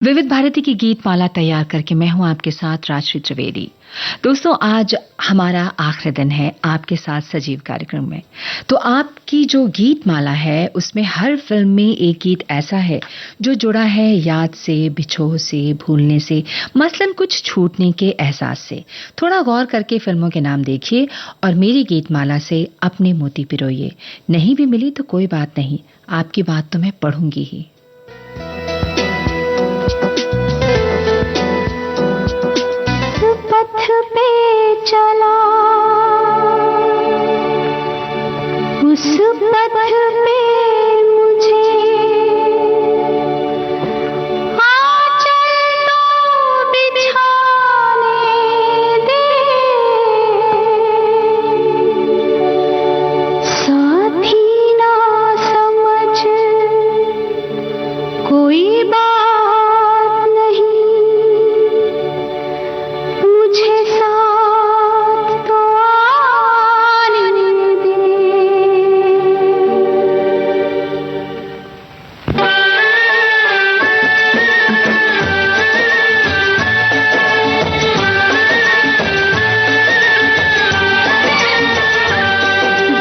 विविध भारती की गीत माला तैयार करके मैं हूं आपके साथ राजश्री त्रिवेदी। दोस्तों, आज हमारा आखिरी दिन है आपके साथ सजीव कार्यक्रम में। तो आपकी जो गीत माला है उसमें हर फिल्म में एक गीत ऐसा है जो जुड़ा है याद से, बिछोह से, भूलने से, मसलन कुछ छूटने के एहसास से। थोड़ा गौर करके फिल्मों के नाम देखिए और मेरी गीत माला से अपने मोती पिरोइए। नहीं भी मिली तो कोई बात नहीं, आपकी बात तो मैं पढ़ूंगी ही। पथ पे चला, उस पथ पे मुझे आंचल तो बिछाने दे, साथी ना समझ कोई बात नहीं, मुझे साथ तो आने दे।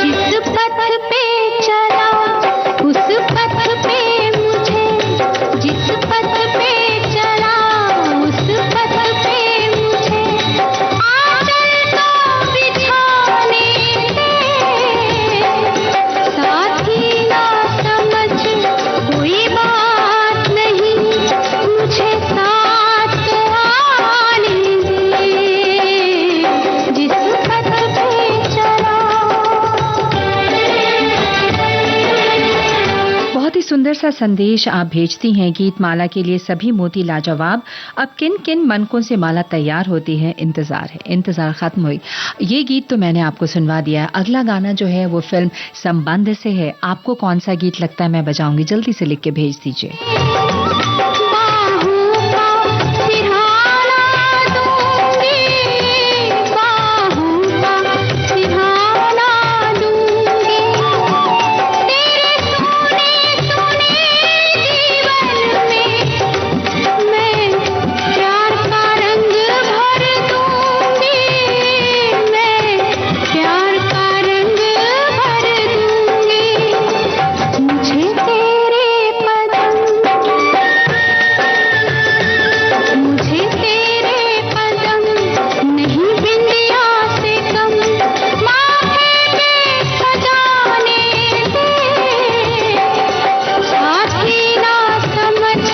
जिस पथ पे चला उस पथ पे मुझे, जिस पथ पे चला उस पथ पे मुझे आंचल तो बिछाने दे, साथी ना समझ कोई बात नहीं, मुझे साथ तो आने दे। जिस पथ पे चला। बहुत ही सुंदर सा संदेश आप भेजती हैं गीत माला के लिए सभी मोती लाजवाब। अब किन किन मनकों से माला तैयार होती है, इंतजार है, इंतजार खत्म हुई। ये गीत तो मैंने आपको सुनवा दिया है। अगला गाना जो है वो फिल्म संबंध से है। आपको कौन सा गीत लगता है मैं बजाऊंगी, जल्दी से लिख के भेज दीजिए। बाहों का सिरहाना दूंगी, बाहों का सिरहाना दूंगी, तेरे सोने सोने जीवन में मैं प्यार का रंग भर दूंगी, मैं प्यार का रंग भर दूंगी, मुझे तेरे कदम, मुझे तेरे कदम नहीं बिंदिया से कम, माथे पे सजाने दे, साथी ना समझ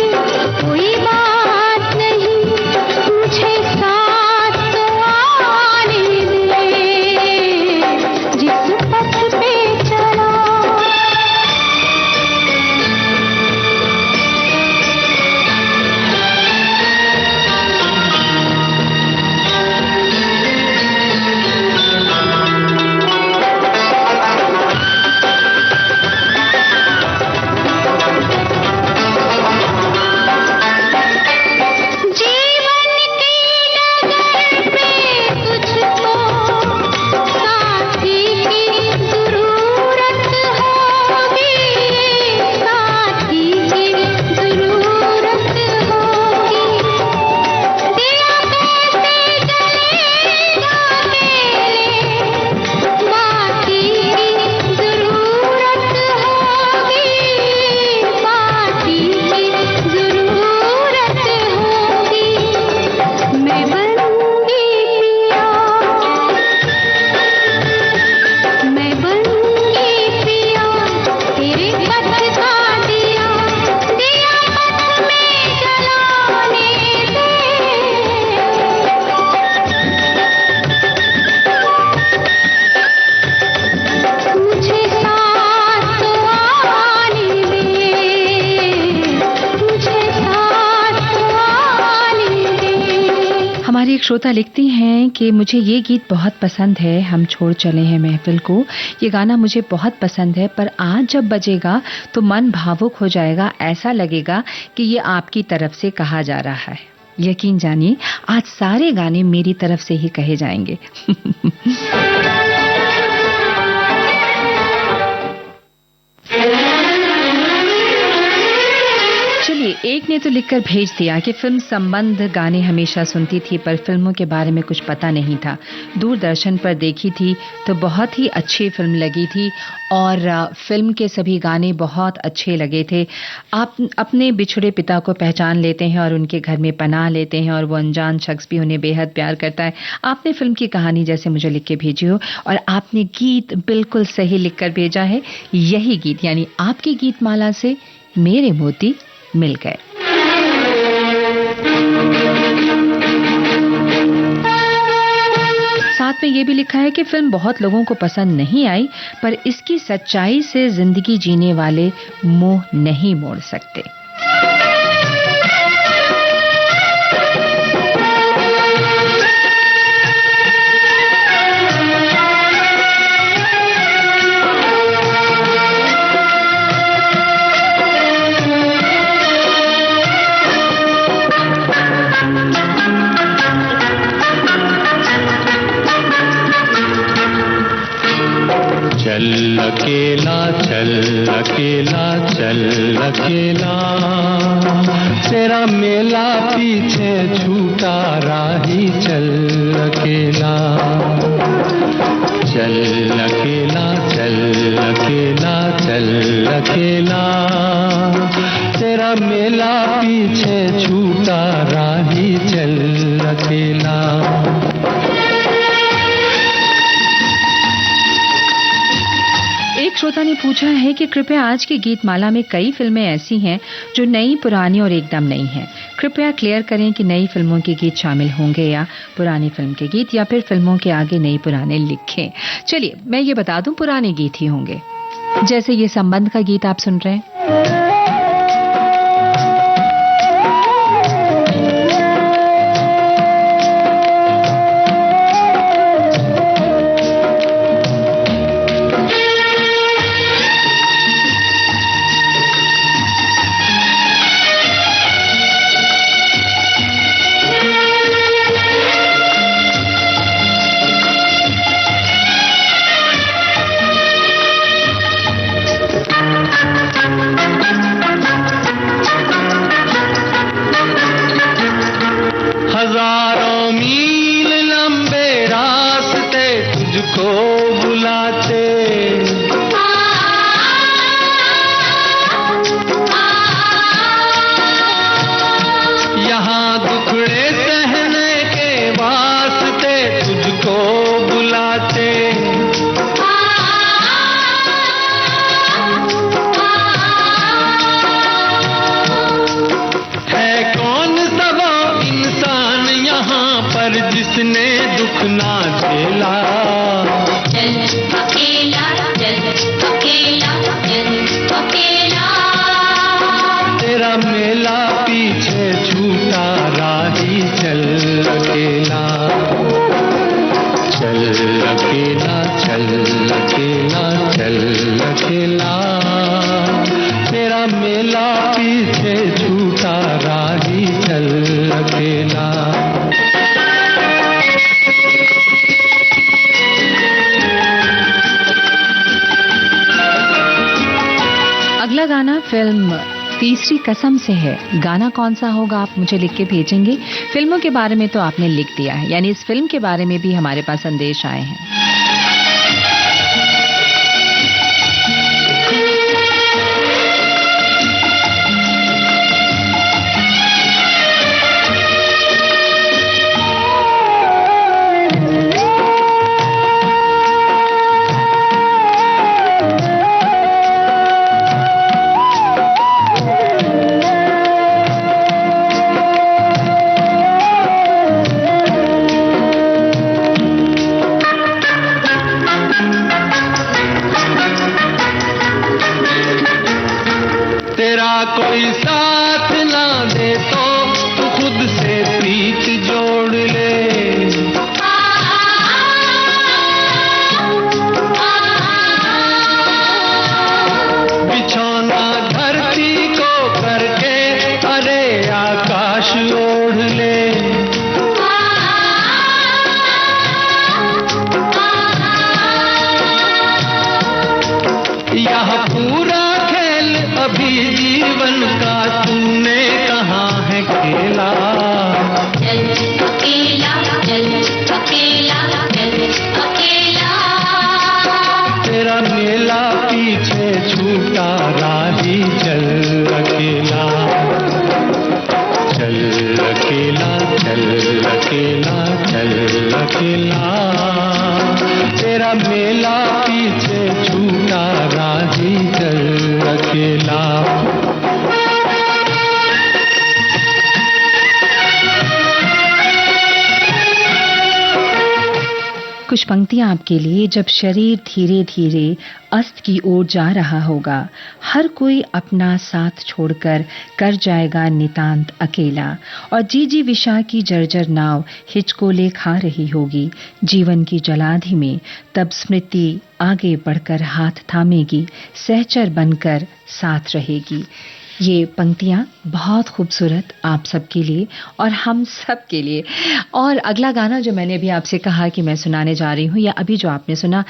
कोई बात नहीं, मुझे साथ तो आने दे। जिस पथ पे चला। जीवन की डगर पे तुझको साथी की जरूरत होगी, साथी की जरूरत होगी, दिया कैसे जलेगा अकेले, बाकी की जरूरत होगी, बाकी की जरूरत होगी, मैं बनूंगी पिया, मैं बनूंगी पिया, तेरे पथ का दिया, दिया पथ में जलाने दे, मुझे साथ तो आने दे, मुझे साथ तो आने दे। हमारी एक श्रोता लिखती हैं कि मुझे ये गीत बहुत पसंद है, हम छोड़ चले हैं महफिल को। ये गाना मुझे बहुत पसंद है, पर आज जब बजेगा तो मन भावुक हो जाएगा, ऐसा लगेगा कि ये आपकी तरफ से कहा जा रहा है। यकीन जानिए, आज सारे गाने मेरी तरफ से ही कहे जाएंगे। चलिए एक ने तो लिखकर भेज दिया कि फिल्म संबंध गाने हमेशा सुनती थी पर फिल्मों के बारे में कुछ पता नहीं था। दूरदर्शन पर देखी थी तो बहुत ही अच्छी फिल्म लगी थी और फिल्म के सभी गाने बहुत अच्छे लगे थे। आप अपने बिछड़े पिता को पहचान लेते हैं और उनके घर में पनाह लेते हैं और वो अनजान शख्स भी उन्हें बेहद प्यार करता है। आपने फिल्म की कहानी जैसे मुझे लिख के भेजी हो और आपने गीत बिल्कुल सही लिखकर भेजा है। यही गीत यानी आपकी गीतमाला से मेरे मोती मिल गए। साथ में ये भी लिखा है कि फिल्म बहुत लोगों को पसंद नहीं आई पर इसकी सच्चाई से जिंदगी जीने वाले मुंह नहीं मोड़ सकते। चल अकेला चल अकेला चल अकेला, तेरा मेला पीछे छूटा राही चल अकेला। चल अकेला चल अकेला चल अकेला, तेरा मेला पीछे छूटा राही चल अकेला। एक श्रोता ने पूछा है कि कृपया आज की गीतमाला में कई फिल्में ऐसी हैं जो नई पुरानी और एकदम नई हैं। कृपया क्लियर करें कि नई फिल्मों के गीत शामिल होंगे या पुरानी फिल्म के गीत या फिर फिल्मों के आगे नई पुराने लिखें। चलिए मैं ये बता दूं पुराने गीत ही होंगे। जैसे ये संबंध का गीत आप सुन रहे हैं। हजारों मील लंबे रास्ते तुझको बुलाते, यहाँ दुखड़े सहने के वास्ते तुझको बुलाते। है कौन सा वो इंसान यहाँ पर जिसने दुख ना झेला। चल अकेला चल अकेला चल अकेला, तेरा मेला पीछे छूटा राही चल अकेला। चल अकेला चल अकेला चल अकेला, तेरा मेला पीछे छूटा राही चल अकेला। अगला गाना फिल्म तीसरी कसम से है। गाना कौन सा होगा आप मुझे लिख के भेजेंगे। फिल्मों के बारे में तो आपने लिख दिया है, यानी इस फिल्म के बारे में भी हमारे पास संदेश आए हैं। तेरा कोई साथ ना दे तो तू खुद से प्रीत जोड़ ले। बिछौना धरती को करके अरे आकाश ओढ़ ले। यह पूरा खेल अभी जीवन का तूने छूटा राही चल अकेला, चल अकेला, चल अकेला, चल अकेला, तेरा मेला पीछे छूटा राही चल अकेला। कुछ पंक्तियां आपके लिए। जब शरीर धीरे धीरे अस्त की ओर जा रहा होगा, हर कोई अपना साथ छोड़कर कर जाएगा नितांत अकेला, और जी जी विशा की जर्जर नाव हिचकोले खा रही होगी जीवन की जलाधि में, तब स्मृति आगे बढ़कर हाथ थामेगी, सहचर बनकर साथ रहेगी। ये पंक्तियां बहुत खूबसूरत आप सबके लिए और हम सब के लिए। और अगला गाना जो मैंने अभी आपसे कहा कि मैं सुनाने जा रही हूं, या अभी जो आपने सुना,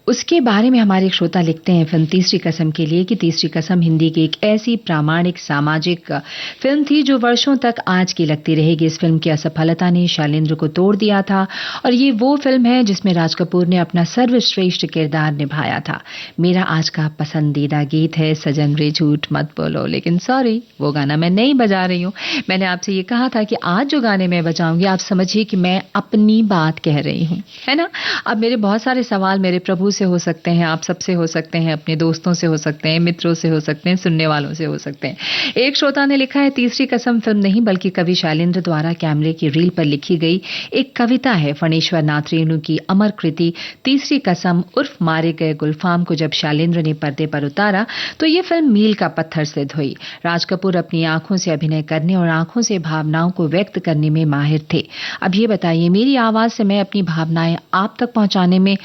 उसके बारे में हमारे एक श्रोता लिखते हैं फिल्म तीसरी कसम के लिए कि तीसरी कसम हिंदी की एक ऐसी प्रामाणिक सामाजिक फिल्म थी जो वर्षों तक आज की लगती रहेगी। इस फिल्म की असफलता ने शैलेंद्र को तोड़ दिया था, और ये वो फिल्म है जिसमें राज कपूर ने अपना सर्वश्रेष्ठ किरदार निभाया था। मेरा आज का पसंदीदा गीत है सजन रे झूठ मत बोलो, लेकिन सॉरी वो गाना मैं नहीं बजा रही हूँ। मैंने आपसे ये कहा था कि आज जो गाने मैं बजाऊंगी आप समझिए कि मैं अपनी बात कह रही हूँ, है ना। अब मेरे बहुत सारे सवाल मेरे प्रभु से हो सकते हैं, आप सबसे हो सकते हैं, अपने दोस्तों से हो सकते हैं, मित्रों से हो सकते हैं, सुनने वालों से हो सकते हैं। एक श्रोता ने लिखा है तीसरी कसम फिल्म नहीं बल्कि कवि शैलेंद्र द्वारा कैमरे की रील पर लिखी गई एक कविता है। फणीश्वर नाथ रेणु की अमर कृति तीसरी कसम उर्फ मारे गए गुलफाम को जब शैलेंद्र ने पर्दे पर उतारा तो ये फिल्म मील का पत्थर सिद्ध हुई। राज कपूर अपनी आंखों से अभिनय करने और आंखों से भावनाओं को व्यक्त करने में माहिर थे। अब ये बताइए मेरी आवाज से मैं अपनी भावनाएं आप तक पहुंचाने में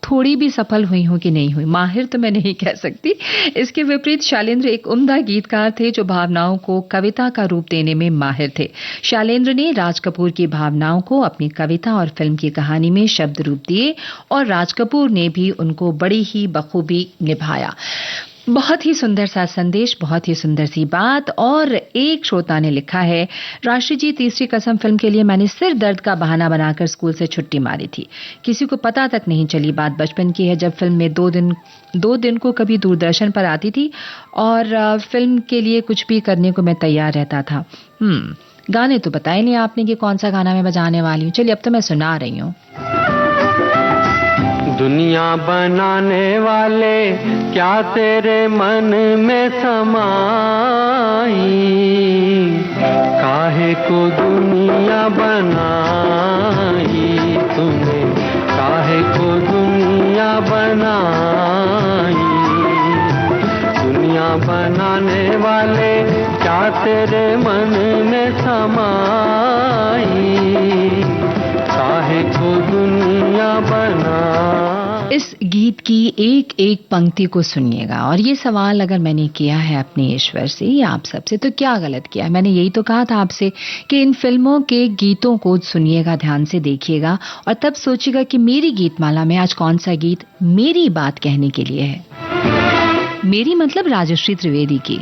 थोड़ी भी सफल हुई हूं कि नहीं हुई। माहिर तो मैं नहीं कह सकती। इसके विपरीत शैलेंद्र एक उम्दा गीतकार थे जो भावनाओं को कविता का रूप देने में माहिर थे। शैलेंद्र ने राज कपूर की भावनाओं को अपनी कविता और फिल्म की कहानी में शब्द रूप दिए, और राज कपूर ने भी उनको बड़ी ही बखूबी निभाया। बहुत ही सुंदर सा संदेश, बहुत ही सुंदर सी बात। और एक श्रोता ने लिखा है राशि जी, तीसरी कसम फिल्म के लिए मैंने सिर दर्द का बहाना बनाकर स्कूल से छुट्टी मारी थी। किसी को पता तक नहीं चली। बात बचपन की है जब फिल्म में दो दिन को कभी दूरदर्शन पर आती थी और फिल्म के लिए कुछ भी करने को मैं तैयार रहता था। गाने तो बताए नहीं आपने कि कौन सा गाना मैं बजाने वाली हूँ। चलिए अब तो मैं सुना रही हूँ। दुनिया बनाने वाले क्या तेरे मन में समाई, काहे को दुनिया बनाई तूने, काहे को दुनिया बनाई। दुनिया बनाने वाले क्या तेरे मन में समाई, काहे को दुनिया बना। इस गीत की एक एक पंक्ति को सुनिएगा। और ये सवाल अगर मैंने किया है अपने ईश्वर से या आप सबसे तो क्या गलत किया है। मैंने यही तो कहा था आपसे कि इन फिल्मों के गीतों को सुनिएगा, ध्यान से देखिएगा और तब सोचिएगा कि मेरी गीतमाला में आज कौन सा गीत मेरी बात कहने के लिए है। मेरी मतलब राजश्री त्रिवेदी की।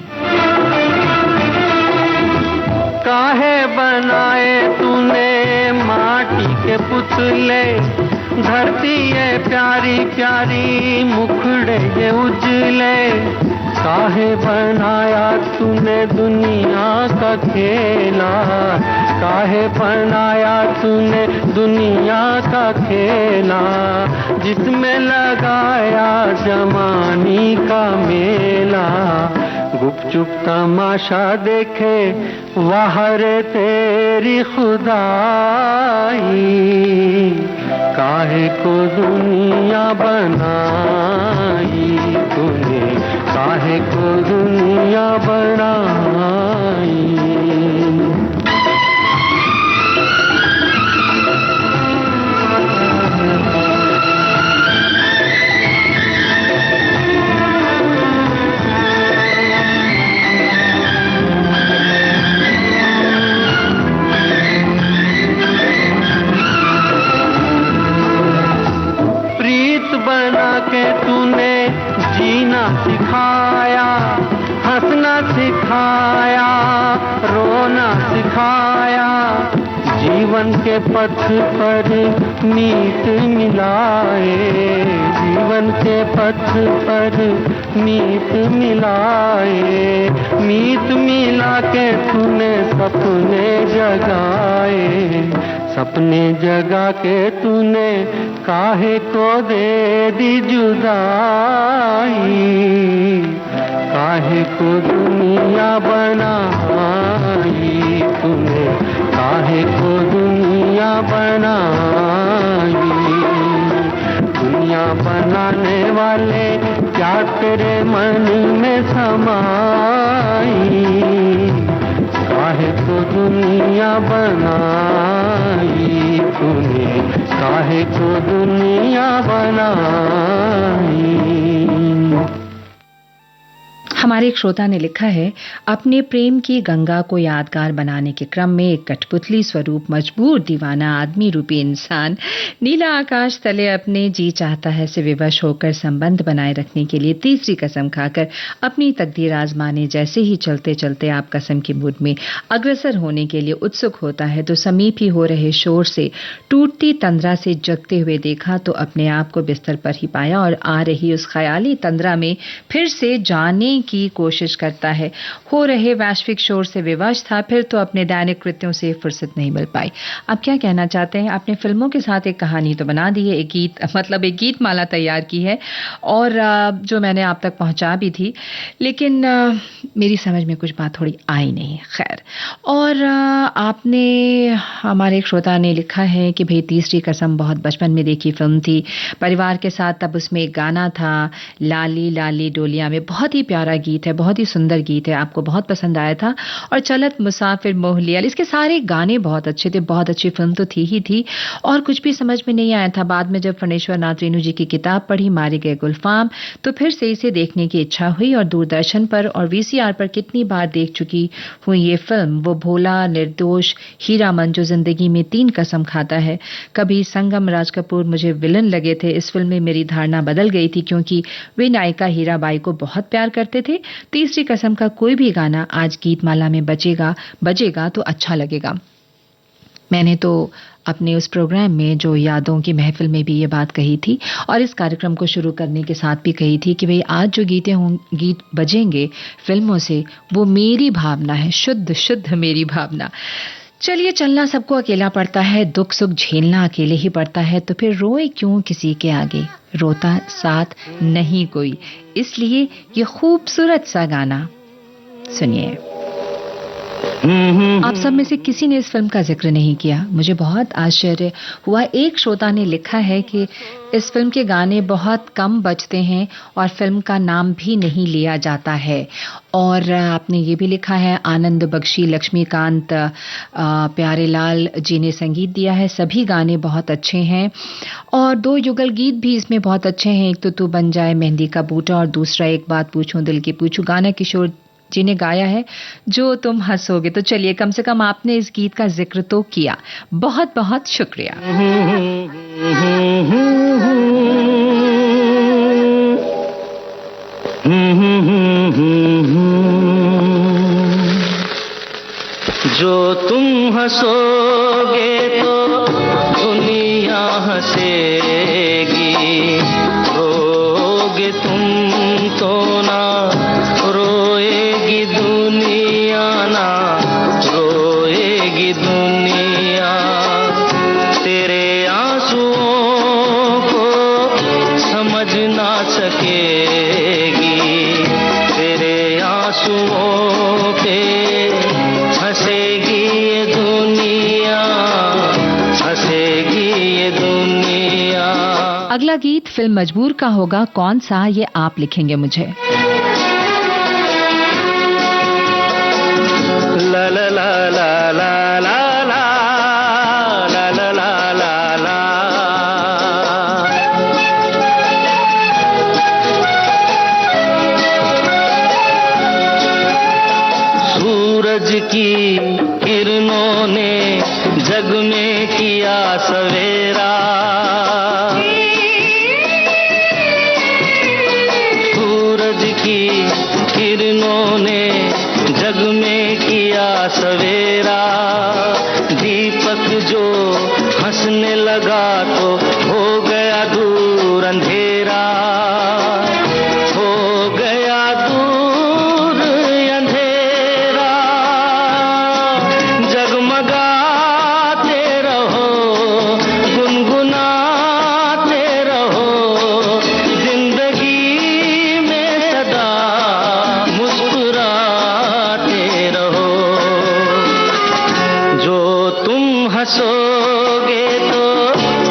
काहे बनाए तूने माटी के पुतले, धरती ये प्यारी प्यारी मुखड़े ये उजले। काहे बनाया तूने दुनिया का खेला, काहे बनाया तूने दुनिया का खेला, जिसमें लगाया जमानी का मेला। गुपचुप तमाशा देखे वाह रे तेरी खुदाई, काहे को दुनिया बनाई तूने, काहे को दुनिया बनाई। बना के तूने जीना सिखाया, हंसना सिखाया, जीवन के पथ पर मीत मिलाए, जीवन के पथ पर मीत मिलाए, मीत मिला के तूने सपने जगाए, सपने जगा के तूने काहे को दे दी जुदाई, काहे को दुनिया बनाई तूने, काहे को दुनिया बनाई, दुनिया बनाने वाले क्या तेरे मन में समाई, काहे को दुनिया बनाई तूने, काहे को दुनिया बनाई। हमारे एक श्रोता ने लिखा है, अपने प्रेम की गंगा को यादगार बनाने के क्रम में एक कठपुतली स्वरूप मजबूर दीवाना आदमी रूपी इंसान नीला आकाश तले अपने जी चाहता है से विवश होकर संबंध बनाए रखने के लिए तीसरी कसम खाकर अपनी तकदीर आजमाने जैसे ही चलते चलते आप कसम की मुद में अग्रसर होने के लिए उत्सुक होता है तो समीप ही हो रहे शोर से टूटती तंद्रा से जगते हुए देखा तो अपने आप को बिस्तर पर ही पाया और आ रही उस ख्याली तंद्रा में फिर से जाने की कोशिश करता है। हो रहे वैश्विक शोर से विवश था, फिर तो अपने दैनिक कृत्यों से फुर्सत नहीं मिल पाई। आप क्या कहना चाहते हैं? आपने फिल्मों के साथ एक कहानी तो बना दी है, एक गीत मतलब एक गीत माला तैयार की है और जो मैंने आप तक पहुंचा भी थी, लेकिन मेरी समझ में कुछ बात थोड़ी आई नहीं। खैर, और आपने हमारे एक श्रोता ने लिखा है कि भाई तीसरी कसम बहुत बचपन में देखी फिल्म थी, परिवार के साथ, तब उसमें एक गाना था लाली लाली डोलिया में, बहुत ही प्यारा गीत है, बहुत ही सुंदर गीत है, आपको बहुत पसंद आया था। और चलत मुसाफिर मोह लिया, इसके सारे गाने बहुत अच्छे थे, बहुत अच्छी फिल्म तो थी ही थी और कुछ भी समझ में नहीं आया था। बाद में जब फणेश्वर नाथ रेणु जी की किताब पढ़ी मारे गए गुलफाम, तो फिर से इसे देखने की इच्छा हुई और दूरदर्शन पर और वीसीआर पर कितनी बार देख चुकी हूँ ये फिल्म। वो भोला निर्दोष हीरा मन जो जिंदगी में 3 कसम खाता है। कभी संगम राज कपूर मुझे विलन लगे थे, इस फिल्म में मेरी धारणा बदल गई थी क्योंकि वे नायिका हीराबाई को बहुत प्यार करते थे। तीसरी कसम का कोई भी गाना आज गीतमाला में बजेगा तो अच्छा लगेगा। मैंने तो अपने उस प्रोग्राम में जो यादों की महफिल में भी ये बात कही थी और इस कार्यक्रम को शुरू करने के साथ भी कही थी कि भाई आज जो गीत बजेंगे फिल्मों से, वो मेरी भावना है, शुद्ध शुद्ध मेरी भावना। चलिए, चलना सबको अकेला पड़ता है, दुख सुख झेलना अकेले ही पड़ता है, तो फिर रोए क्यों किसी के आगे, रोता साथ नहीं कोई। इसलिए ये खूबसूरत सा गाना सुनिए। आप सब में से किसी ने इस फिल्म का जिक्र नहीं किया, मुझे बहुत आश्चर्य हुआ। एक श्रोता ने लिखा है कि इस फिल्म के गाने बहुत कम बजते हैं और फिल्म का नाम भी नहीं लिया जाता है। और आपने ये भी लिखा है, आनंद बख्शी लक्ष्मीकांत प्यारेलाल जी ने संगीत दिया है, सभी गाने बहुत अच्छे हैं और 2 युगल गीत भी इसमें बहुत अच्छे हैं। एक तो तू बन जाए मेहंदी का बूटा और दूसरा एक बात पूछूं दिल की पूछूं, गाना किशोर जी ने गाया है, जो तुम हंसोगे। तो चलिए, कम से कम आपने इस गीत का जिक्र तो किया, बहुत बहुत शुक्रिया। जो तुम हंसोगे तो दुनिया हंसेगी, रोगे तुम तो ना रोएगी दुनिया, ना रोएगी दुनिया। तेरे आंसुओं को समझ ना सकेगी, तेरे आंसुओं पे हंसेगी ये दुनिया, हंसेगी ये दुनिया। अगला गीत फिल्म मजबूर का होगा, कौन सा ये आप लिखेंगे मुझे। ला ला ला ला ला ला ला ला ला ला ला। सूरज की किरणों ने जग में किया सवेरा, सूरज की किरणों ने जग में किया सवेरा। दीपक जो हंसने लगा तो हो गया दूर अंधेरा, हो गया दूर अंधेरा। जगमगाते रहो, गुनगुनाते रहो, जिंदगी में सदा मुस्कुराते रहो। जो तुम हंसोगे तो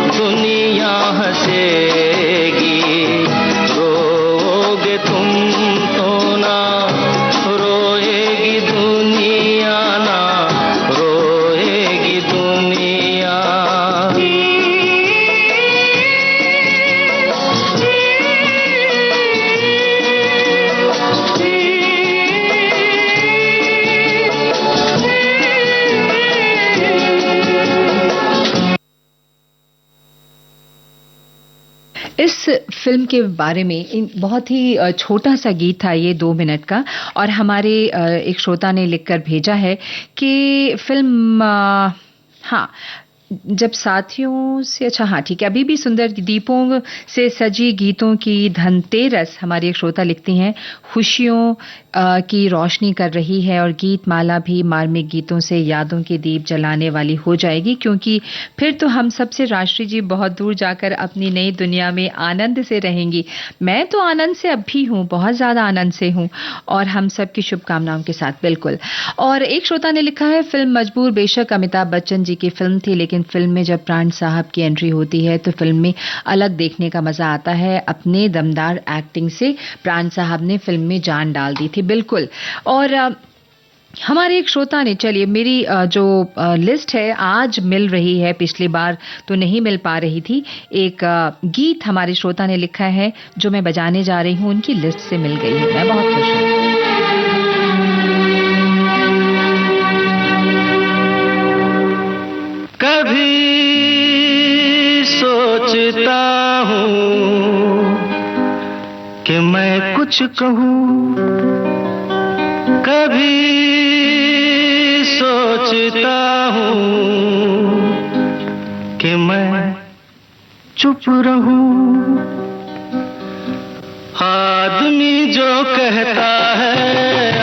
दुनिया हंसेगी, रोओगे तुम तो ना रोएगी दुनिया, ना रोएगी दुनिया। इस फिल्म के बारे में बहुत ही छोटा सा गीत था ये 2 मिनट का, और हमारे एक श्रोता ने लिखकर भेजा है कि फिल्म हाँ, जब साथियों से, अच्छा हाँ ठीक है, अभी भी सुंदर दीपों से सजी गीतों की धनतेरस, हमारी एक श्रोता लिखती हैं, खुशियों की रोशनी कर रही है और गीत माला भी मार्मिक गीतों से यादों के दीप जलाने वाली हो जाएगी, क्योंकि फिर तो हम सबसे राष्ट्री जी बहुत दूर जाकर अपनी नई दुनिया में आनंद से रहेंगी। मैं तो आनंद से अब भी हूँ, बहुत ज़्यादा आनंद से हूँ, और हम सबकी शुभकामनाओं के साथ बिल्कुल। और एक श्रोता ने लिखा है, फिल्म मजबूर बेशक अमिताभ बच्चन जी की फिल्म थी, लेकिन फिल्म में जब प्राण साहब की एंट्री होती है तो फिल्म में अलग देखने का मजा आता है। अपने दमदार एक्टिंग से प्राण साहब ने फिल्म में जान डाल दी थी, बिल्कुल। और हमारे एक श्रोता ने, चलिए मेरी जो लिस्ट है आज मिल रही है, पिछली बार तो नहीं मिल पा रही थी। एक गीत हमारे श्रोता ने लिखा है जो मैं बजाने जा रही हूँ, उनकी लिस्ट से मिल गई है, मैं बहुत खुश हूँ। कभी सोचता हूँ कि मैं कुछ कहूँ, कभी सोचता हूँ कि मैं चुप रहूं। आदमी जो कहता है,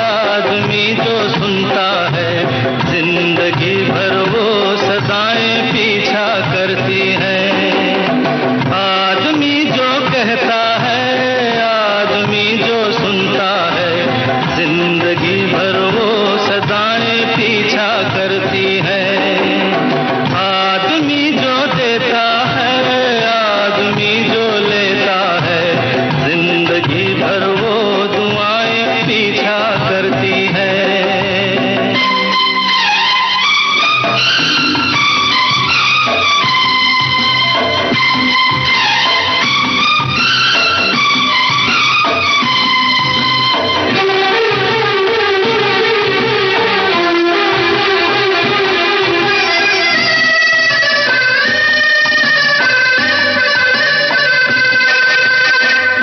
आदमी जो सुनता है, जिंदगी भर वो सदाएं पीछा करती है। आदमी जो कहता है, आदमी जो सुनता है, जिंदगी भर वो सदाएं पीछा करती है। आदमी जो देता है, आदमी जो लेता है, जिंदगी भर वो दुआएं पीछा करती है।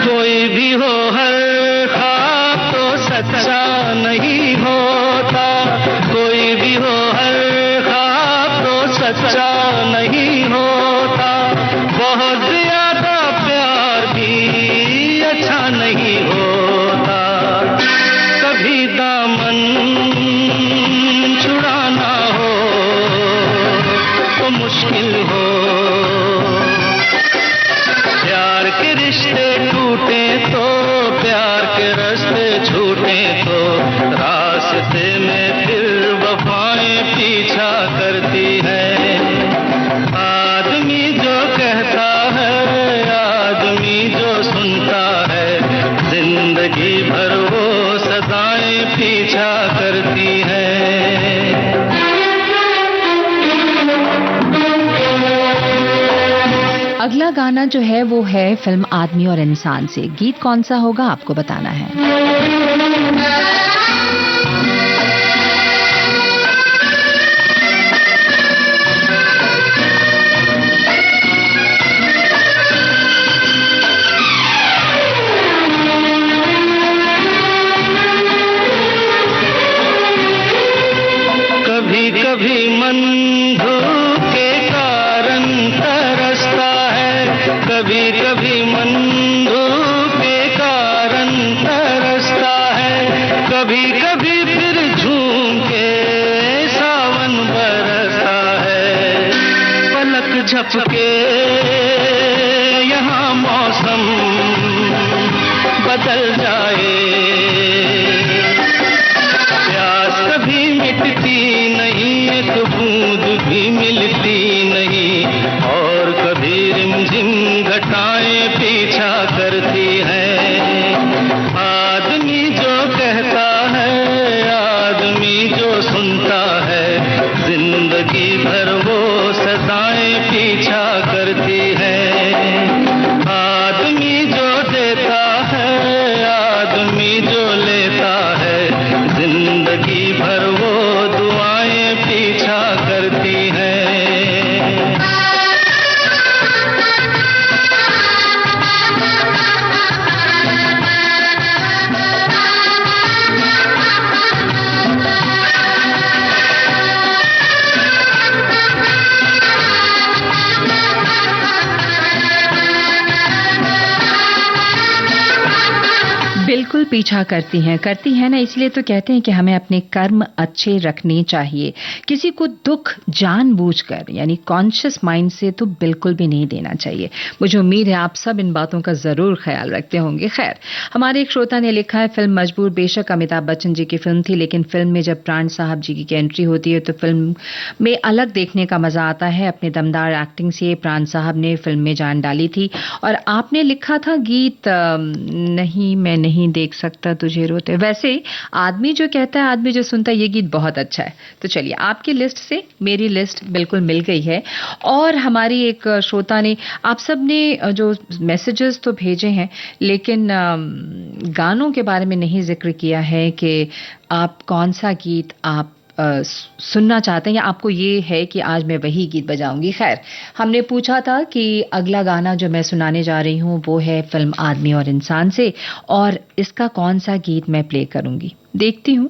कोई भी हो, हर ख्वाब तो सच्चा नहीं होता। कोई भी हो, हर ख्वाब तो सच्चा नहीं होता। बहुत ज्यादा प्यार भी अच्छा नहीं होता। कभी दामन छुड़ाना हो तो मुश्किल हो। प्यार के रिश्ते टूटे तो, प्यार के रास्ते छूटे तो, रास्ते में फिर वफाएं पीछा करती है। आदमी जो कहता है, आदमी जो सुनता है, जिंदगी भर वो सदाएं पीछा करती है। अगला गाना जो है वो है फिल्म आदमी और इंसान से। गीत कौन सा होगा आपको बताना है। कभी कभी मन धूप के कारण झपके यहाँ मौसम बदल जाए, प्यास कभी मिटती नहीं, एक बूंद भी मिलती नहीं, और कभी रिमझिम घटाएं पीछा करती हैं। आदमी जो कहता है, आदमी जो सुनता है, जिंदगी भर वो सदाएं पीछा करती है। आदमी जो देता है, आदमी जो लेता है, जिंदगी भर वो दुआएं पीछा करती हैं। बिल्कुल पीछा करती हैं ना, इसलिए तो कहते हैं कि हमें अपने कर्म अच्छे रखने चाहिए। किसी को दुख जानबूझकर यानी कॉन्शियस माइंड से तो बिल्कुल भी नहीं देना चाहिए। मुझे उम्मीद है आप सब इन बातों का जरूर ख्याल रखते होंगे। खैर, हमारे एक श्रोता ने लिखा है, फिल्म मजबूर बेशक अमिताभ बच्चन जी की फिल्म थी, लेकिन फिल्म में जब प्राण साहब जी की एंट्री होती है तो फिल्म में अलग देखने का मजा आता है। अपने दमदार एक्टिंग से प्राण साहब ने फिल्म में जान डाली थी। और आपने लिखा था गीत नहीं मैं नहीं देख सकता तुझे रोते। वैसे आदमी जो कहता है, आदमी जो सुनता है, ये गीत बहुत अच्छा है। तो चलिए, आपकी लिस्ट से मेरी लिस्ट बिल्कुल मिल गई है। और हमारी एक श्रोता ने, आप सब ने जो मैसेजेस तो भेजे हैं, लेकिन गानों के बारे में नहीं जिक्र किया है कि आप कौन सा गीत आप सुनना चाहते हैं, या आपको ये है कि आज मैं वही गीत बजाऊंगी। खैर, हमने पूछा था कि अगला गाना जो मैं सुनाने जा रही हूँ वो है फिल्म आदमी और इंसान से, और इसका कौन सा गीत मैं प्ले करूंगी, देखती हूँ।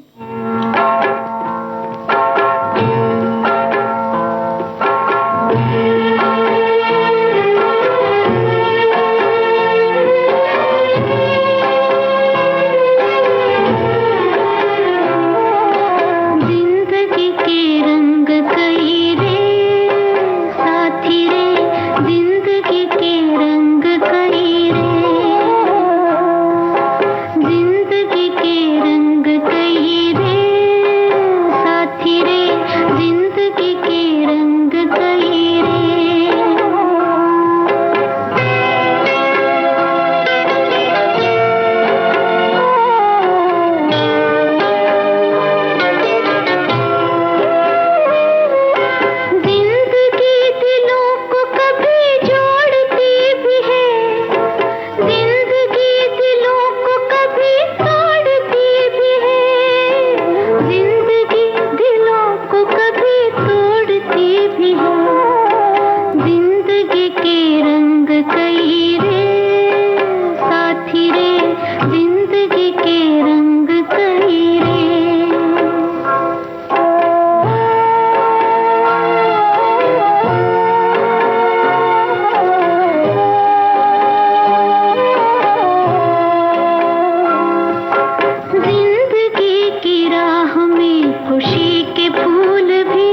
खुशी के फूल भी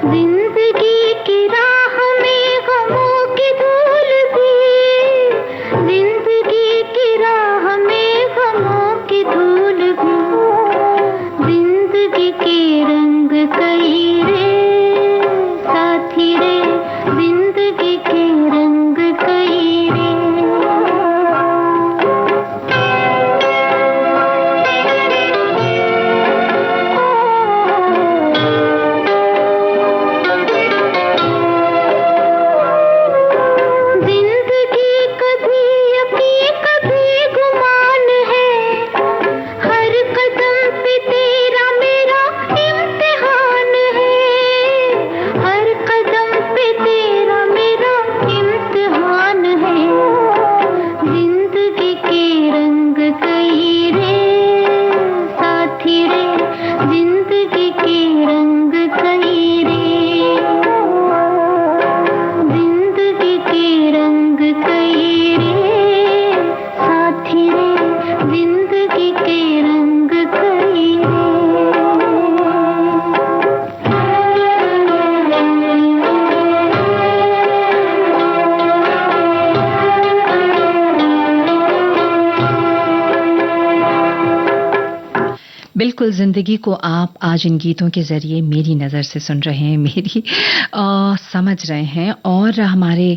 जिंदगी बिल्कुल जिंदगी को आप आज इन गीतों के जरिए मेरी नज़र से सुन रहे हैं, मेरी समझ रहे हैं। और हमारे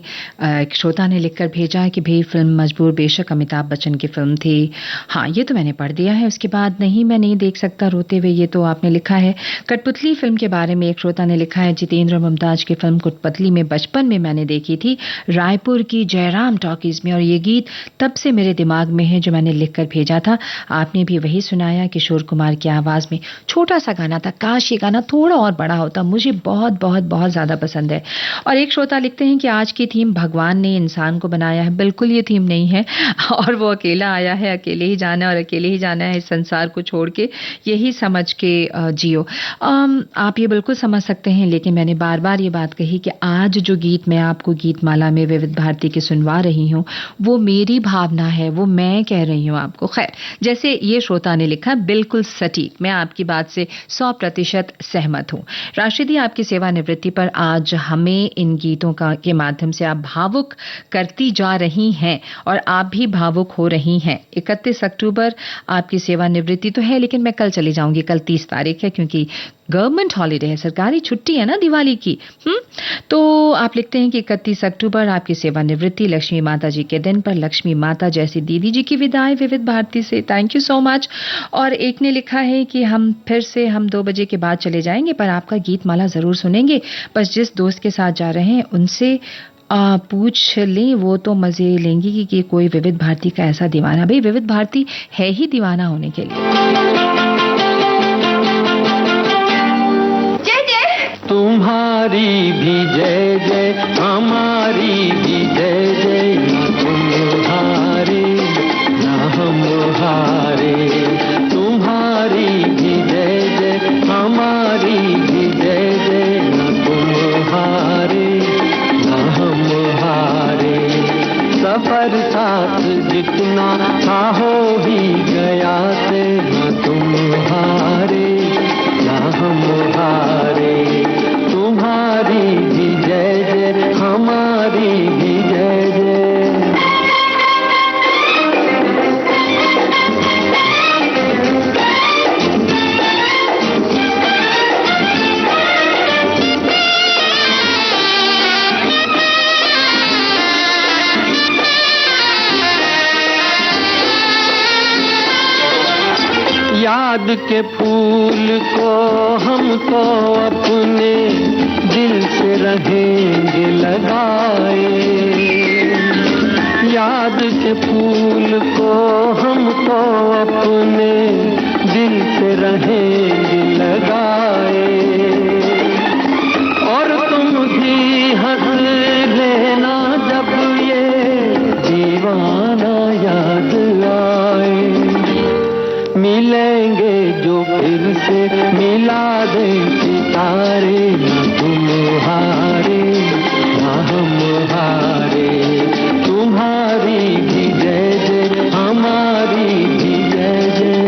एक श्रोता ने लिखकर भेजा कि भाई फिल्म मजबूर बेशक अमिताभ बच्चन की फिल्म थी। हाँ, ये तो मैंने पढ़ दिया है। उसके बाद नहीं, मैं नहीं देख सकता रोते हुए, ये तो आपने लिखा है। कठपुतली फिल्म के बारे में एक श्रोता ने लिखा है, जितेंद्र मुमताज की फिल्म कठपुतली में बचपन में मैंने देखी थी रायपुर की जयराम टॉकीज में, और ये गीत तब से मेरे दिमाग में है, जो मैंने लिखकर भेजा था। आपने भी वही सुनाया, किशोर कुमार की आवाज में छोटा सा गाना था। काश ये गाना थोड़ा और बड़ा होता, मुझे बहुत बहुत बहुत ज्यादा पसंद है। और एक श्रोता लिखते हैं कि आज की थीम भगवान ने इंसान को बनाया है। बिल्कुल ये थीम नहीं है, और वो अकेला आया है, अकेले ही जाना और अकेले ही जाना है इस संसार को छोड़ के, यही समझ के जियो। आप ये बिल्कुल समझ सकते हैं, लेकिन मैंने बार बार ये बात कही कि आज जो गीत मैं आपको गीतमाला में विविध भारती के सुनवा रही हूँ, वो मेरी भावना है, वो मैं कह रही हूँ आपको। खैर, जैसे ये श्रोता ने लिखा, बिल्कुल सटीक, मैं आपकी बात से 100% सहमत हूँ। राशिदी, आपकी सेवानिवृत्ति पर आज हमें इन गीतों के माध्यम से आप भावुक करती जा रही हैं, और आप भी भावुक हो रही हैं। 31 अक्टूबर आपकी सेवानिवृत्ति तो है, लेकिन मैं कल चली जाऊंगी। कल 30 तारीख है, क्योंकि गवर्नमेंट हॉलीडे है, सरकारी छुट्टी है ना दिवाली की। तो आप लिखते हैं कि 31 अक्टूबर आपकी सेवानिवृत्ति, लक्ष्मी माता जी के दिन पर लक्ष्मी माता जैसी दीदी जी की विदाई विविध भारती से। Thank you so much. और एक ने लिखा है कि हम 2 बजे के बाद चले जाएंगे, पर आपका गीत माला जरूर सुनेंगे। बस जिस दोस्त के साथ जा रहे हैं उनसे पूछ लें, वो तो मजे लेंगी कि कोई विविध भारती का ऐसा दीवाना। भाई, विविध भारती है ही दीवाना होने के लिए। तुम्हारी भी जय जय, हमारी भी जय जय, ना तुम हारे ना हम हारे। तुम्हारी भी जय जय, हमारी भी जय जय, ना तुम हारे ना हम हारे। सफर साथ जितना था हो ही गया से, ना तुम हारे ना हम हारे। तुम्हारी भी जय जय, हमारी भी जय जय। याद के फूल को हम तो अपने दिल से रहेंगे लगाए। याद के फूल को हम तो अपने दिल से रहेंगे लगाए। और तुम भी हंस लेना जब ये दीवाना याद आए। मिलेंगे जो फिर से मिला दे सितारे, ना तुम हारे ना हम हारे। तुम्हारी भी जय जय, हमारी भी जय जय।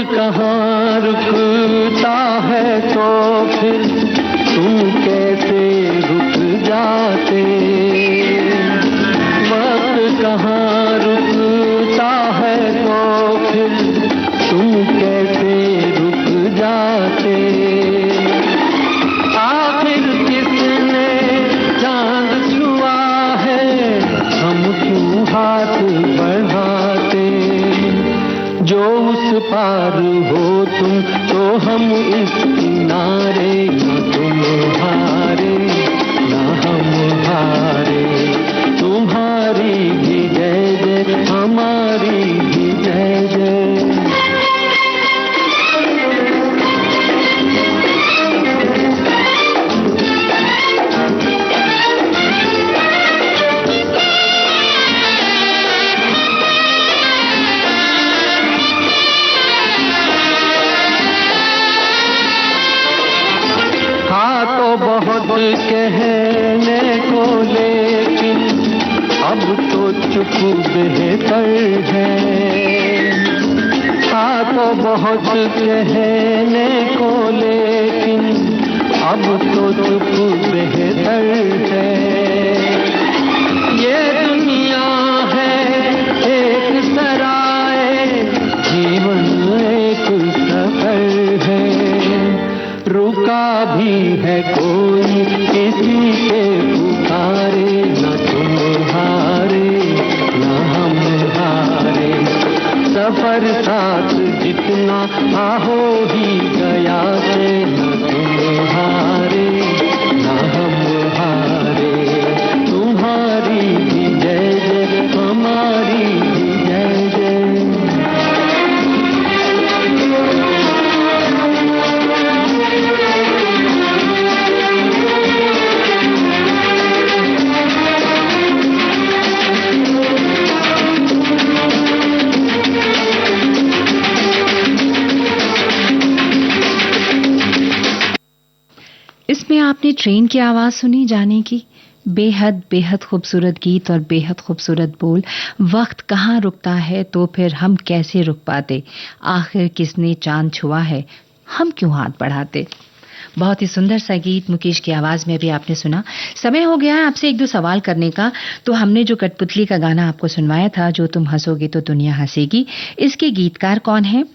कहाँ रुकता है तो फिर तुम कैसे रुक जाते। वक्त कहाँ रुकता है तो फिर तुम कैसे रुक जाते। आखिर किसने चांद छुआ है, हम क्यों हाथ बढ़ाते। जो उस पार हो तुम तो हम इस किनारे, ना तुम हारे ना हम हारे। तुम्हारी भी जय जय, हमारी भी जय जय। बहुत कहने को, लेकिन अब तो चुप बेहतर है। था तो बहुत कहने को लेकिन अब तो चुप बेहतर है। ये दुनिया है एक सराय, जीवन एक सफर है। रुका भी है कोई किसी के पुकारे, न तुम हारे न हम हारे। सफर साथ जितना हो ही गया से, न तुम हारे न हम हारे। तुम्हारी भी जय जय, हमारी भी जय जय। इसमें आपने ट्रेन की आवाज सुनी जाने की। बेहद बेहद खूबसूरत गीत और बेहद खूबसूरत बोल। वक्त कहाँ रुकता है तो फिर हम कैसे रुक पाते, आखिर किसने चांद छुआ है, हम क्यों हाथ बढ़ाते। बहुत ही सुंदर सा गीत मुकेश की आवाज में भी आपने सुना। समय हो गया है आपसे एक दो सवाल करने का। तो हमने जो कठपुतली का गाना आपको सुनवाया था, जो तुम हंसोगे तो दुनिया हंसेगी, इसके गीतकार कौन है?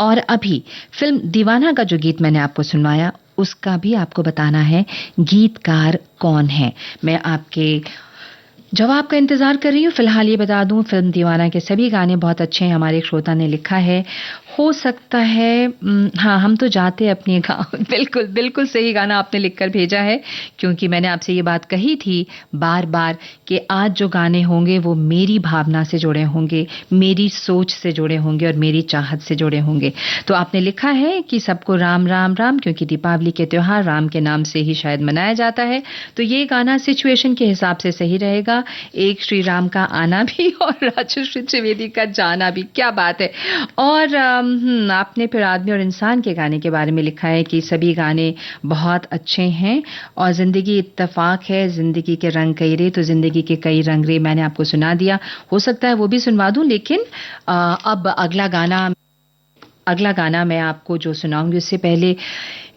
और अभी फिल्म दीवाना का जो गीत मैंने आपको सुनवाया, उसका भी आपको बताना है गीतकार कौन है। मैं आपके जवाब का इंतजार कर रही हूँ। फिलहाल ये बता दूं, फिल्म दीवाना के सभी गाने बहुत अच्छे हैं। हमारे एक श्रोता ने लिखा है, हो सकता है हाँ हम तो जाते अपने गाँव। बिल्कुल बिल्कुल सही गाना आपने लिखकर भेजा है, क्योंकि मैंने आपसे ये बात कही थी बार बार कि आज जो गाने होंगे वो मेरी भावना से जुड़े होंगे, मेरी सोच से जुड़े होंगे और मेरी चाहत से जुड़े होंगे। तो आपने लिखा है कि सबको राम राम राम, क्योंकि दीपावली के त्योहार राम के नाम से ही शायद मनाया जाता है। तो ये गाना सिचुएशन के हिसाब से सही रहेगा। एक श्री राम का आना भी और राजश्री त्रिवेदी का जाना भी, क्या बात है। और आपने फिर आदमी और इंसान के गाने के बारे में लिखा है कि सभी गाने बहुत अच्छे हैं और जिंदगी इत्तेफाक है, जिंदगी के रंग कई रे तो जिंदगी के कई रंग रे, मैंने आपको सुना दिया। हो सकता है वो भी सुनवा दूं, लेकिन अब अगला गाना मैं आपको जो सुनाऊंगी उससे पहले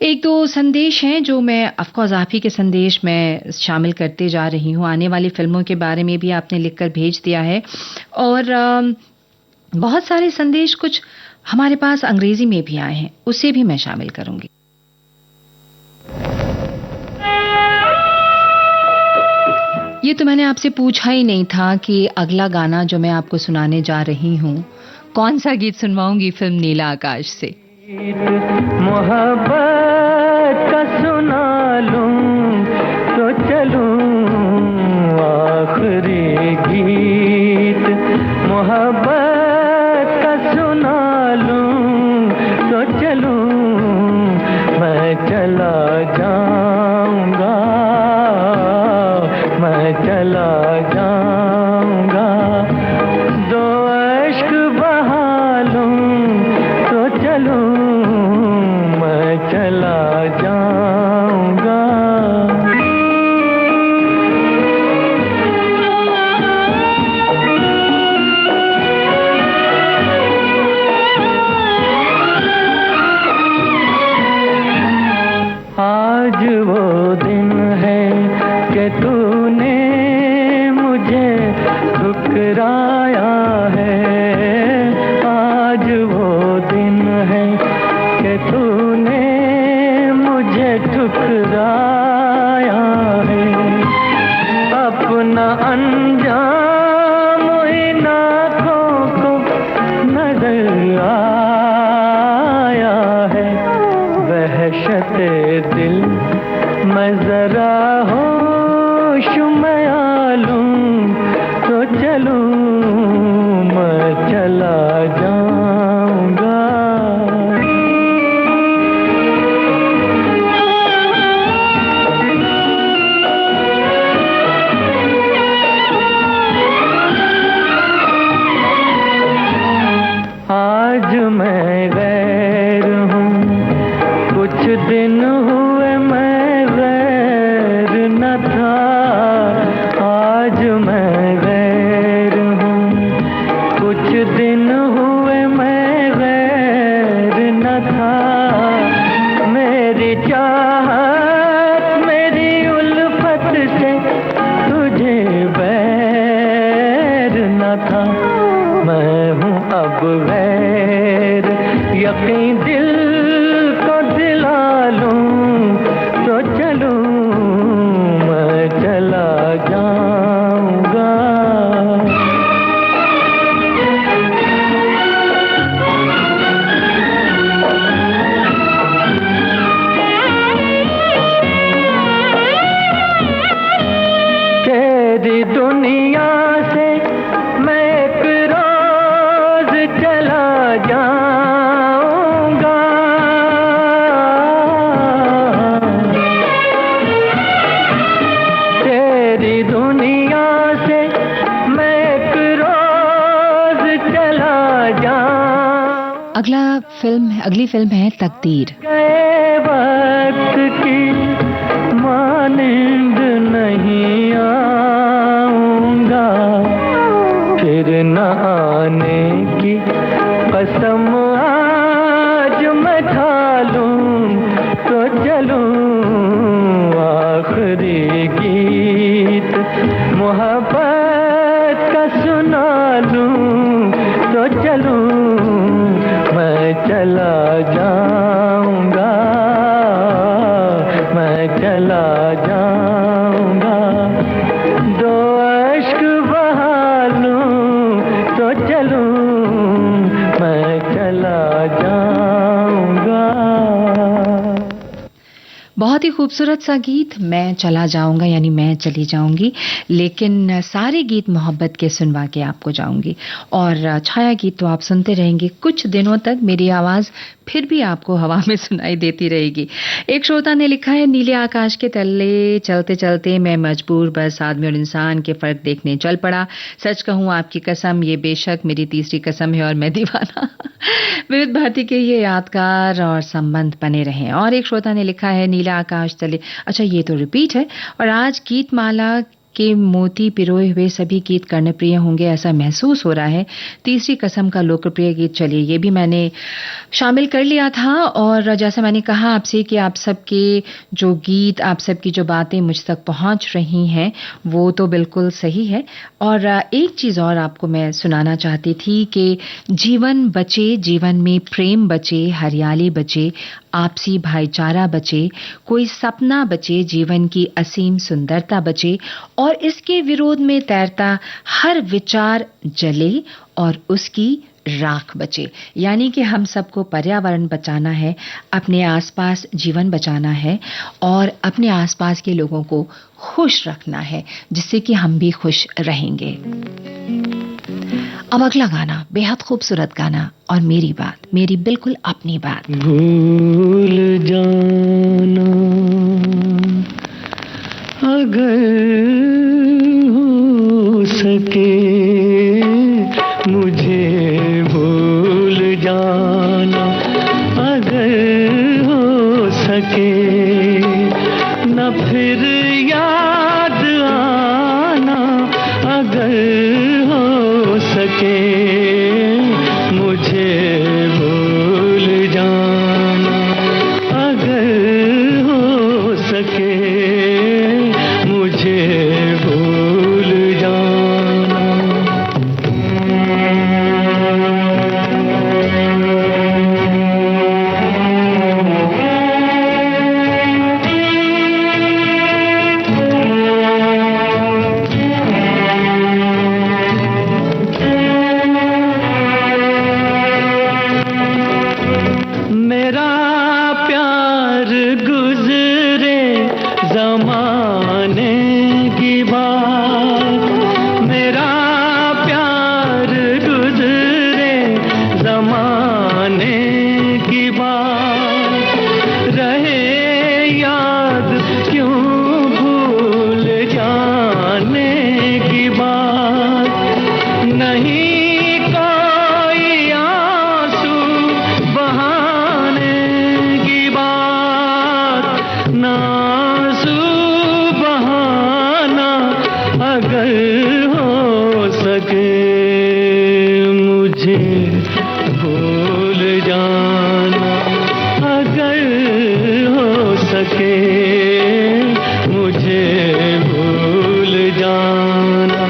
एक दो संदेश हैं जो मैं ऑफ कोर्स आप ही के संदेश में शामिल करते जा रही हूं। आने वाली फिल्मों के बारे में भी आपने लिखकर भेज दिया है और बहुत सारे संदेश कुछ हमारे पास अंग्रेजी में भी आए हैं, उसे भी मैं शामिल करूंगी। ये तो मैंने आपसे पूछा ही नहीं था कि अगला गाना जो मैं आपको सुनाने जा रही हूं कौन सा गीत सुनवाऊंगी फिल्म नीला आकाश से। मोहब्बत का सुना लूं तो चलूं आखिरी गीत। मोहब्बत का सुना लूं तो चलूं, मैं चला जाऊंगा, मैं चला जाऊंगा। दो अश्क बहा लूं तो चलूं, मैं चला जाऊंगा। आज वो दिन है कि तूने मुझे ठुकराया है। आज वो दिन है कि तूने मुझे ठुकराया है। अपना अंजाम इन आँखों को नजर आया है। वहशते दिल मैं जरा होश में आ लूं तो चलूं, मैं चला जाऊंगा। आज मैं गैर हूँ, कुछ दिन हुए मैं गैर न था। आज मैं गैर यकीन दिल को दिला लूं तो चलूं मैं चला जाऊंगा। तेरी दुनिया से मैं एक रोज चला जाऊंगा। तेरी दुनिया से मैं एक रोज चला जाऊंगा। अगली फिल्म है तकदीर। गए वक्त की मानिंद नहीं आऊंगा, फिर न आने की कसम आज मैं खा लूं तो चलूं आखिरी गीत मोहब्बत का सुना लूं तो चलूं मैं चला जाऊंगा, मैं चला जाऊंगा। दो अश्क बहा लूं तो चलूं मैं चला जाऊंगा। बहुत ही खूबसूरत सा गीत, मैं चला जाऊंगा यानी मैं चली जाऊंगी, लेकिन सारे गीत मोहब्बत के सुनवा के आपको जाऊंगी। और छाया गीत तो आप सुनते रहेंगे कुछ दिनों तक, मेरी आवाज फिर भी आपको हवा में सुनाई देती रहेगी। एक श्रोता ने लिखा है, नीले आकाश के तले चलते चलते मैं मजबूर बस आदमी और इंसान के फर्क देखने चल पड़ा। सच कहूं आपकी कसम ये बेशक मेरी तीसरी कसम है और मैं दीवाना। विविध भारती के ये यादगार और संबंध बने रहे। और एक श्रोता ने लिखा है, नीला आकाश तले, अच्छा ये तो रिपीट है। और आज गीतमाला के मोती पिरोए हुए सभी गीत कर्णप्रिय होंगे ऐसा महसूस हो रहा है। तीसरी कसम का लोकप्रिय गीत, चलिए ये भी मैंने शामिल कर लिया था। और जैसा मैंने कहा आपसे कि आप सबके जो गीत, आप सबकी जो बातें मुझ तक पहुंच रही हैं वो तो बिल्कुल सही है। और एक चीज और आपको मैं सुनाना चाहती थी कि जीवन बचे, जीवन में प्रेम बचे, हरियाली बचे, आपसी भाईचारा बचे, कोई सपना बचे, जीवन की असीम सुंदरता बचे, और इसके विरोध में तैरता हर विचार जले और उसकी राख बचे। यानी कि हम सबको पर्यावरण बचाना है, अपने आसपास जीवन बचाना है और अपने आसपास के लोगों को खुश रखना है, जिससे कि हम भी खुश रहेंगे। अब अगला गाना, बेहद खूबसूरत गाना, और मेरी बात, मेरी बिल्कुल अपनी बात। भूल जाना अगर हो सके, मुझे भूल जाना अगर हो सके, न फिर याद आना अगर हो सके, मुझे भूल जाना अगर हो सके, मुझे भूल जाना। मेरा प्यार गुजरे ज़माने की बात, मेरा प्यार गुजरे ज़माने की बात, रहे याद क्यों भूल जाने की बात, नहीं कोई आंसू बहाने की बात, ना आंसू बहाना अगर हो सके, मुझे भूल जाना अगर हो सके, मुझे भूल जाना।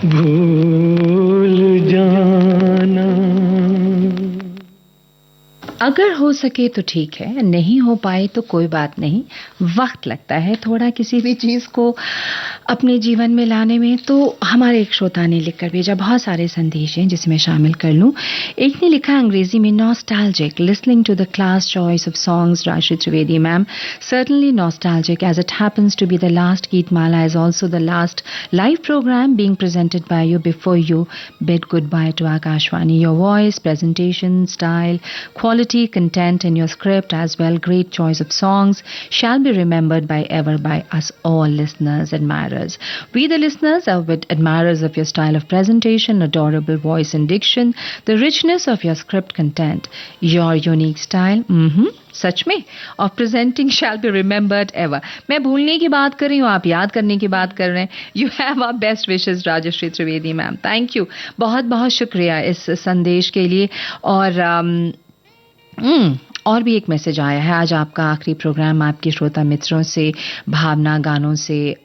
भूल जाना। अगर हो सके तो ठीक है, नहीं हो पाए तो कोई बात नहीं। वक्त लगता है थोड़ा किसी भी चीज़ को अपने जीवन में लाने में। तो हमारे एक श्रोता ने लिखकर भेजा, बहुत सारे संदेश हैं जिसे मैं शामिल कर लूं। एक ने लिखा अंग्रेजी में, nostalgic listening to the class choice of songs Rashi Trivedi ma'am, certainly nostalgic as it happens to be the last Geetmala is also the last live program being presented by you before you bid goodbye to Akashvani. Your voice, presentation, style, quality, content in your script as well, great choice of songs shall be remembered by ever by us all listeners, admirers. We the listeners are with admirers of your style of presentation, adorable voice and diction, the richness of your script content, your unique style. सच में of presenting shall be remembered ever. मैं भूलने की बात कर रही हूँ, आप याद करने की बात कर रहे हैं। You have our best wishes Rajshree Trivedi ma'am, thank you, बहुत बहुत शुक्रिया इस संदेश के लिए। और भी एक मैसेज आया है, आज आपका आखिरी प्रोग्राम आपके श्रोता मित्रों से, भावना गानों से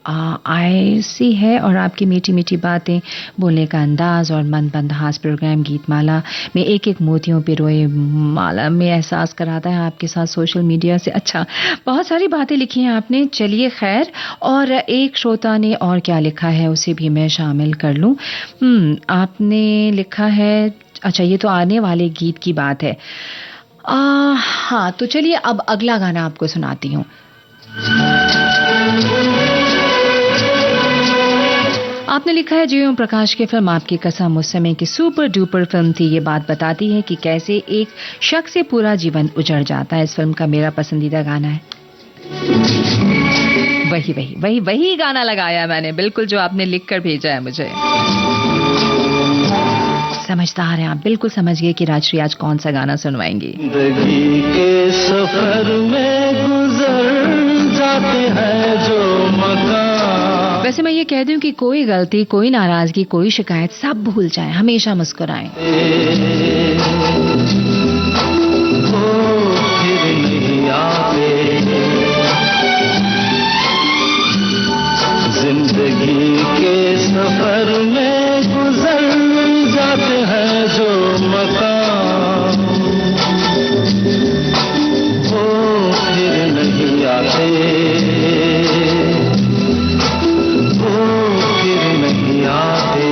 ऐसी है और आपकी मीठी मीठी बातें, बोलने का अंदाज और मनबंदहास प्रोग्राम गीतमाला में एक एक मोतियों पे रोए माला में एहसास कराता है आपके साथ सोशल मीडिया से। अच्छा, बहुत सारी बातें लिखी हैं आपने, चलिए खैर। और एक श्रोता ने और क्या लिखा है उसे भी मैं शामिल कर लूं। आपने लिखा है, अच्छा ये तो आने वाले गीत की बात है। हाँ तो चलिए अब अगला गाना आपको सुनाती हूँ। आपने लिखा है, जी ओम प्रकाश की फिल्म आपकी कसम उस समय की सुपर डुपर फिल्म थी। ये बात बताती है कि कैसे एक शख्स से पूरा जीवन उजड़ जाता है। इस फिल्म का मेरा पसंदीदा गाना है, वही गाना लगाया मैंने, बिल्कुल जो आपने लिखकर भेजा है मुझे। समझदार हैं आप, बिल्कुल समझ गए कि राजश्री आज कौन सा गाना सुनवाएंगी। जिंदगी के सफर में गुजर जाते हैं जो मकान। वैसे मैं ये कह दूं कि कोई गलती, कोई नाराजगी, कोई शिकायत सब भूल जाएं, हमेशा मुस्कुराएं। वो फिर नहीं आते। जिंदगी के सफर में गुजर जाते हैं जो मकान, वो फिर नहीं आते, वो फिर नहीं आते।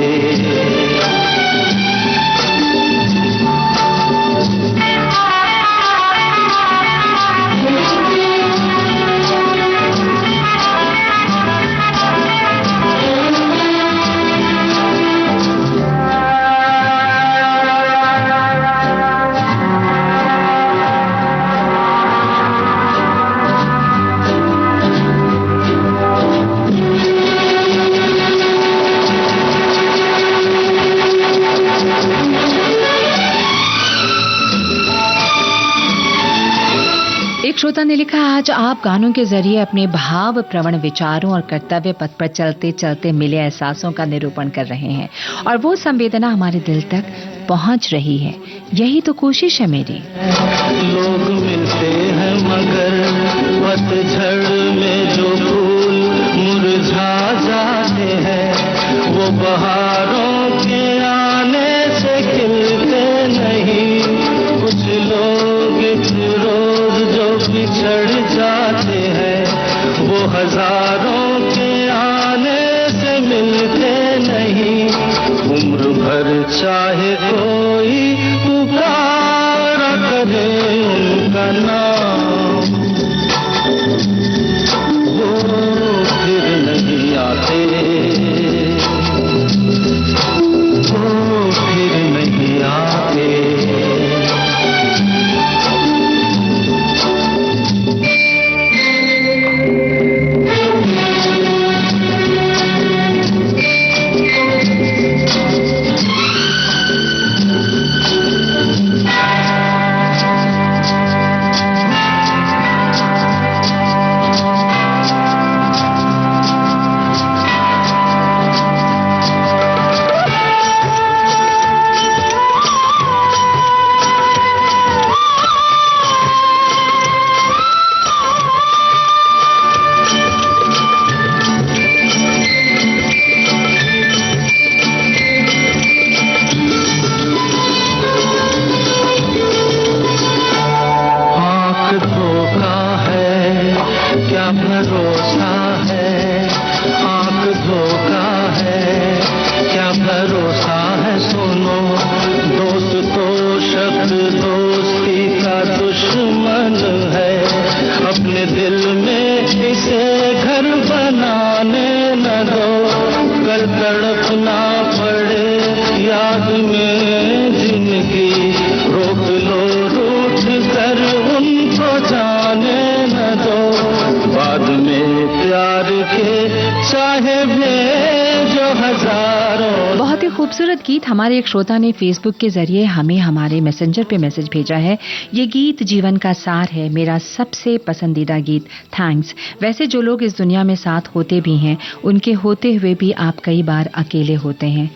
श्रोता ने लिखा, आज आप गानों के जरिए अपने भाव प्रवण विचारों और कर्तव्य पथ पर चलते चलते मिले एहसासों का निरूपण कर रहे हैं और वो संवेदना हमारे दिल तक पहुंच रही है। यही तो कोशिश है मेरी। लोग मिलते हैं मगर पतझड़ में जो फूल मुरझा जाते हैं, वो बहारों के आने से खिलते नहीं। कुछ लोग इस रोज जो बिछड़ जाते हैं, वो हजारों के आने से मिलते नहीं। उम्र भर चाहे कोई पुकारा करे उनका नाम, वो फिर नहीं आते, वो फिर नहीं आते। मन है, अपने दिल में इसे घर बनाने न दो, कल तड़पना पड़े याद में जिनकी, रोक लो रूठ कर उनको जाने न दो, बाद में प्यार के चाहे भेजो हजारों। बहुत ही खूबसूरत गीत हमारे एक श्रोता ने फेसबुक के जरिए हमें हमारे मैसेंजर पे मैसेज भेजा है। ये गीत जीवन का सार है, मेरा सबसे पसंदीदा गीत, थैंक्स। वैसे जो लोग इस दुनिया में साथ होते भी हैं, उनके होते हुए भी आप कई बार अकेले होते हैं।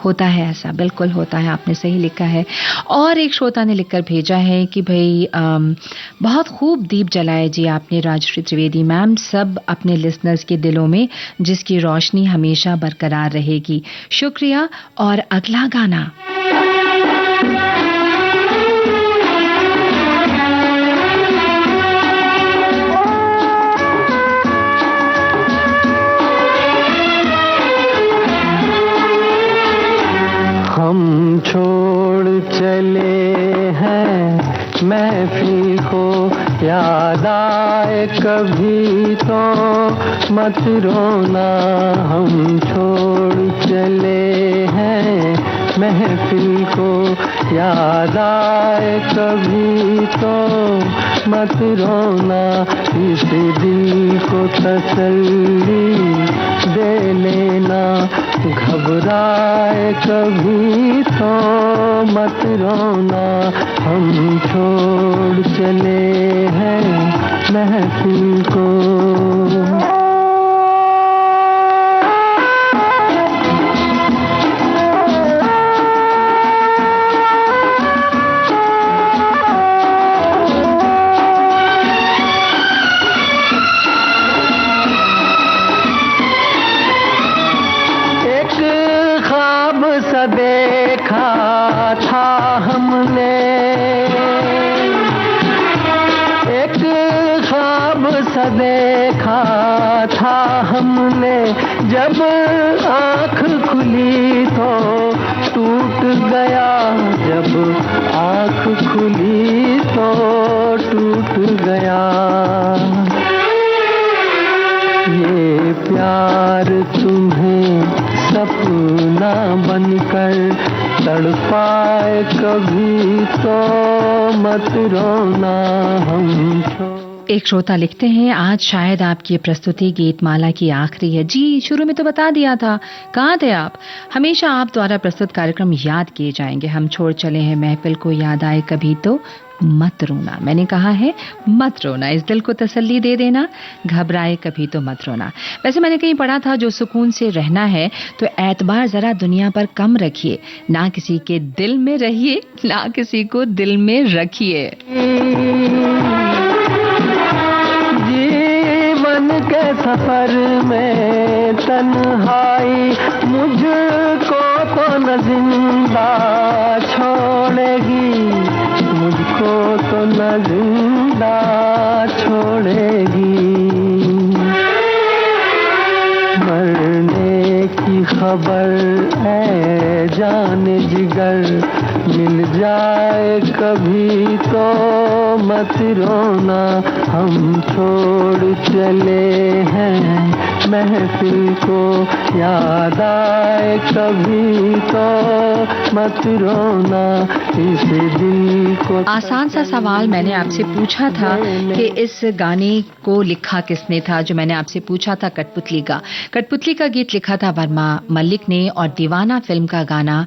होता है ऐसा, बिल्कुल होता है, आपने सही लिखा है। और एक श्रोता ने लिखकर भेजा है कि भाई बहुत खूब दीप जलाए जी आपने राजश्री त्रिवेदी मैम, सब अपने लिसनर्स के दिलों में, जिसकी रोशनी हमेशा बरकरार रहेगी। शुक्रिया। और अगला गाना हम छोड़ चले हैं महफिल को, याद आए कभी तो मत रोना। हम छोड़ चले हैं महफिल को, याद आए कभी तो मत रोना। इस दिल को तसल्ली दे लेना, घबराए कभी तो मत रोना। हम छोड़ चले हैं महफिल को। देखा था हमने एक ख्वाब सा देखा था हमने, जब आँख खुली तो टूट गया, जब आँख खुली तो टूट गया। ये प्यार तुम्हें सपना बनकर तड़पाए कभी तो मत रोना। हम एक श्रोता लिखते हैं, आज शायद आपकी प्रस्तुति गीतमाला की आखिरी है। जी, शुरू में तो बता दिया था, कहाँ थे आप? हमेशा आप द्वारा प्रस्तुत कार्यक्रम याद किए जाएंगे। हम छोड़ चले हैं महफिल को, याद आए कभी तो मत रोना। मैंने कहा है मत रोना, इस दिल को तसल्ली दे देना, घबराए कभी तो मत रोना। वैसे मैंने कहीं पढ़ा था, जो सुकून से रहना है तो एतबार जरा दुनिया पर कम रखिए, ना किसी के दिल में रहिए, ना किसी को दिल में रखिए। जीवन के सफर में तन्हाई मुझको तो न जिंदा छोड़ेगी, मुझको तो न जिंदा छोड़ेगी। मरने की खबर है जाने जिगर, मिल जाए कभी तो मत रोना। हम छोड़ चले हैं महफिल को, याद आए कभी तो मत रोना। इस दिल को आसान सा सवाल मैंने आपसे पूछा था कि इस गाने को लिखा किसने था, जो मैंने आपसे पूछा था कठपुतली का। कठपुतली का गीत लिखा था वर्मा मलिक ने, और दीवाना फिल्म का गाना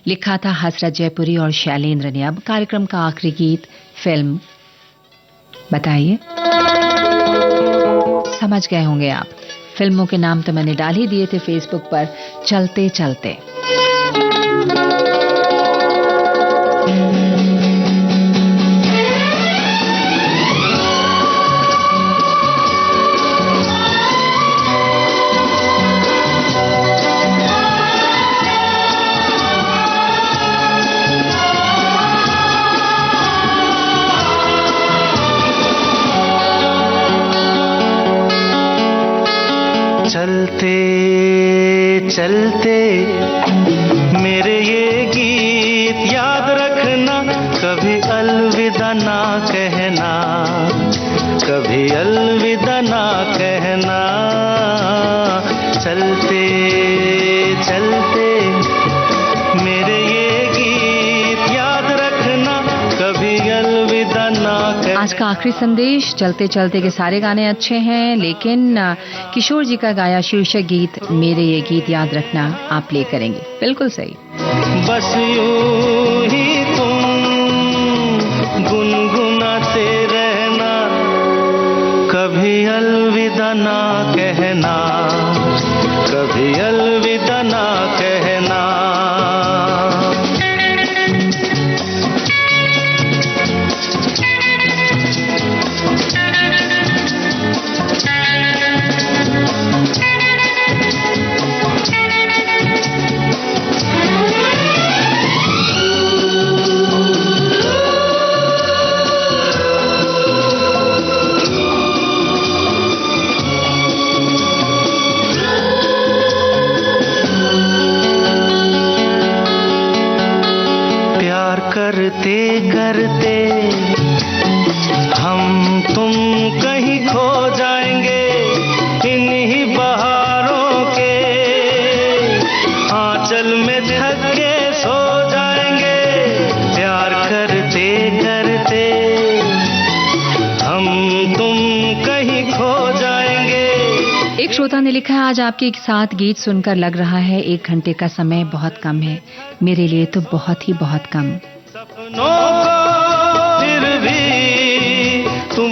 लिखा था हसरत जयपुरी और शैलेंद्र ने। अब कार्यक्रम का आखिरी गीत, फिल्म बताइए, समझ गए होंगे आप। फिल्मों के नाम तो मैंने डाल ही दिए थे फेसबुक पर, चलते चलते। चलते चलते मेरे ये गीत याद रखना, आखिरी संदेश। चलते चलते के सारे गाने अच्छे हैं, लेकिन किशोर जी का गाया शीर्षक गीत मेरे ये गीत याद रखना आप प्ले करेंगे। बिल्कुल सही। बस यूं ही तुम गुनगुनाते रहना, कभी अलविदा ना कहना, कभी अलविदा ना कहना। करते करते हम तुम कहीं खो जाएंगे, इन्हीं बहारों के आंचल में थक के सो जाएंगे। प्यार करते करते हम तुम कहीं खो जाएंगे। एक श्रोता ने लिखा है, आज आपके साथ गीत सुनकर लग रहा है 1 घंटे का समय बहुत कम है, मेरे लिए तो बहुत ही बहुत कम। सपनों को फिर भी तुम